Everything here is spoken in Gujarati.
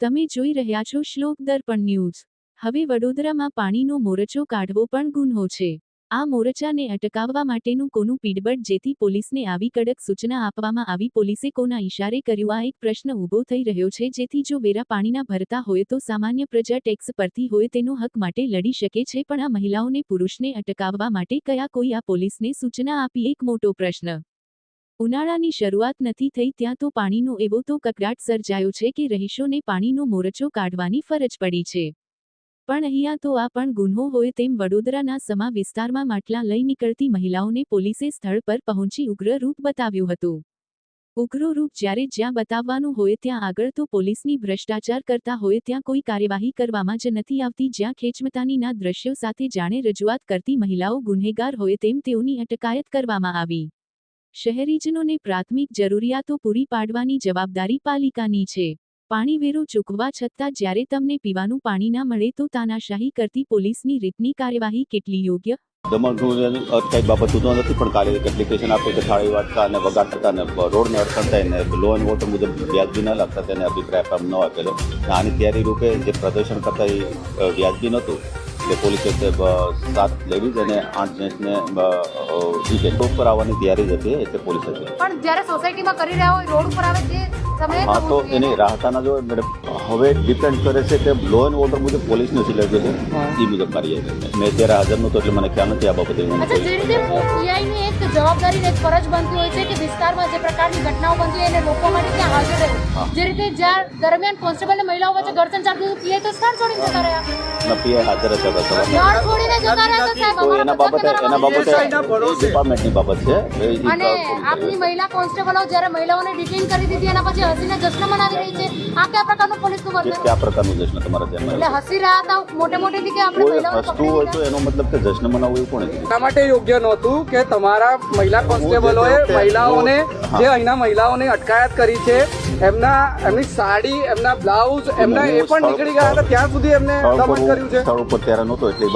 તમે જોઈ રહ્યા છો શ્લોક દર્પણ ન્યૂઝ। હવે વડોદરામાં પાણીનો મોરચો કાઢવો પણ ગુન્હો છે। આ મોરચાને અટકાવવા માટેનું કોનું પીડબડ, જેથી પોલીસને આવી કડક સૂચના આપવામાં આવી? પોલીસે કોના ઇશારે કર્યું? આ એક પ્રશ્ન ઊભો થઈ રહ્યો છે, જેથી જો વેરા પાણીના ભરતા હોય તો સામાન્ય પ્રજા ટેક્સ ભરતી હોય તેનો હક માટે લડી શકે છે, પણ આ મહિલાઓને, પુરુષને અટકાવવા માટે કયા કોઈ આ પોલીસને સૂચના આપી? એક મોટો પ્રશ્ન। ઉનાળાની શરૂઆત નથી થઈ ત્યાં તો પાણીનો એવો તો કકળાટ સર્જાયો છે કે રહીશોને પાણીનો મોરચો કાઢવાની ફરજ પડી છે। પણ અહીંયા તો આ પણ ગુન્હો હોય તેમ વડોદરાના સમા વિસ્તારમાં માટલા લઈ નીકળતી મહિલાઓને પોલીસે સ્થળ પર પહોંચી ઉગ્ર રૂપ બતાવ્યું હતું। ઉગ્ર રૂપ જ્યાં બતાવવાનું હોય ત્યાં આગળ તો પોલીસની ભ્રષ્ટાચાર કરતા હોય ત્યાં કોઈ કાર્યવાહી કરવામાં જ નથી આવતી। જ્યાં ખેચમતાનીના દ્રશ્યો સાથે જાણે રજૂઆત કરતી મહિલાઓ ગુનેગાર હોય તેમ તેઓની અટકાયત કરવામાં આવી। શહેરીજનોને પ્રાથમિક જરૂરિયાતો પૂરી પાડવાની જવાબદારી પાલિકાની છે। પાણીવેરો ચૂકવવા છતાં જ્યારે તમને પીવાનું પાણી ના મળે તો તાનાશાહી કરતી પોલીસની રીતની કાર્યવાહી કેટલી યોગ્ય? દમણ કઈ બાબત તો નથી, પણ કાલે એપ્લિકેશન આપી કે થાળી વાટકા અને વગાડતા ને રોડને અડચણ થાય ને લો એન્ડ ઓર્ડર મુજબ વ્યાજબી ન લાગતા તેને અભિપ્રાય આપવામાં ન આપેલો। આની તૈયારી રૂપે જે પ્રદર્શન કરતા એ વ્યાજબી નહોતું, એટલે પોલીસે 7 લેડીઝ અને 8 જેન્ટ્સને રોડ ઉપર આવવાની તૈયારી જ હતી, એટલે પોલીસ હતી। પણ જ્યારે સોસાયટીમાં કરી રહ્યા હોય રોડ ઉપર આવે તે સમયે હા, તો એની રાહતાના જો મેડમ હવે ડિપેન્ડ કરે છે કે લો એન્ડ ઓર્ડર મુજબ પોલીસનું સિલેક્ટ છે એ મુજબ કાર્યવાહી કરે। મેં અત્યારે હાજર નહોતો એટલે મને ખ્યાલ નથી આ બાબતે। અચ્છા, જે રીતે પીઆઈની એક જવાબદારી ને ફરજ બનતી હોય છે કે વિસ્તારમાં જે પ્રકારની ઘટનાઓ બનતી હોય એને રોકવા માટે ત્યાં હાજર રહેવું, જે રીતે જ્યાં દરમિયાન કોન્સ્ટેબલ અને મહિલાઓ વચ્ચે ઘર્ષણ ચાલતું હતું પીઆઈ તો સ્થળ છોડીને જતા રહ્યા। પીઆઈ હાજર હતા સ્થળ છોડીને જતા રહ્યા તો સાહેબ એના બાબતે ડિપાર્ટમેન્ટની બાબત છે। અને આપની મહિલા કોન્સ્ટેબલો જ્યારે મહિલાઓને ડિટેન કરી દીધી એના પછી હસીને જશ્ન મનાવી રહી છે, આ કયા પ્રકારનું પોલીસનું વર્તન? કયા પ્રકારનું જશ્ન તમારા ધ્યાનમાં? એટલે હસી રહ્યા હતા મોટેથી કે આપણે મહિલાઓને હસતું હોય તો એનો મતલબ કે જશ્ન મનાવવું એવું કોણે કીધું? એના માટે યોગ્ય નહોતું કે તમારા મહિલા કોન્સ્ટેબલોએ મહિલાઓને જે અહીંના મહિલાઓને અટકાયત કરી છે, એમની સાડી, એમના બ્લાઉઝ, એમના એ પણ નીકળી ગયા હતા, ત્યાં સુધી એમને દમન કર્યું છે। સ્થળ ઉપર ત્યારે નહોતો એટલે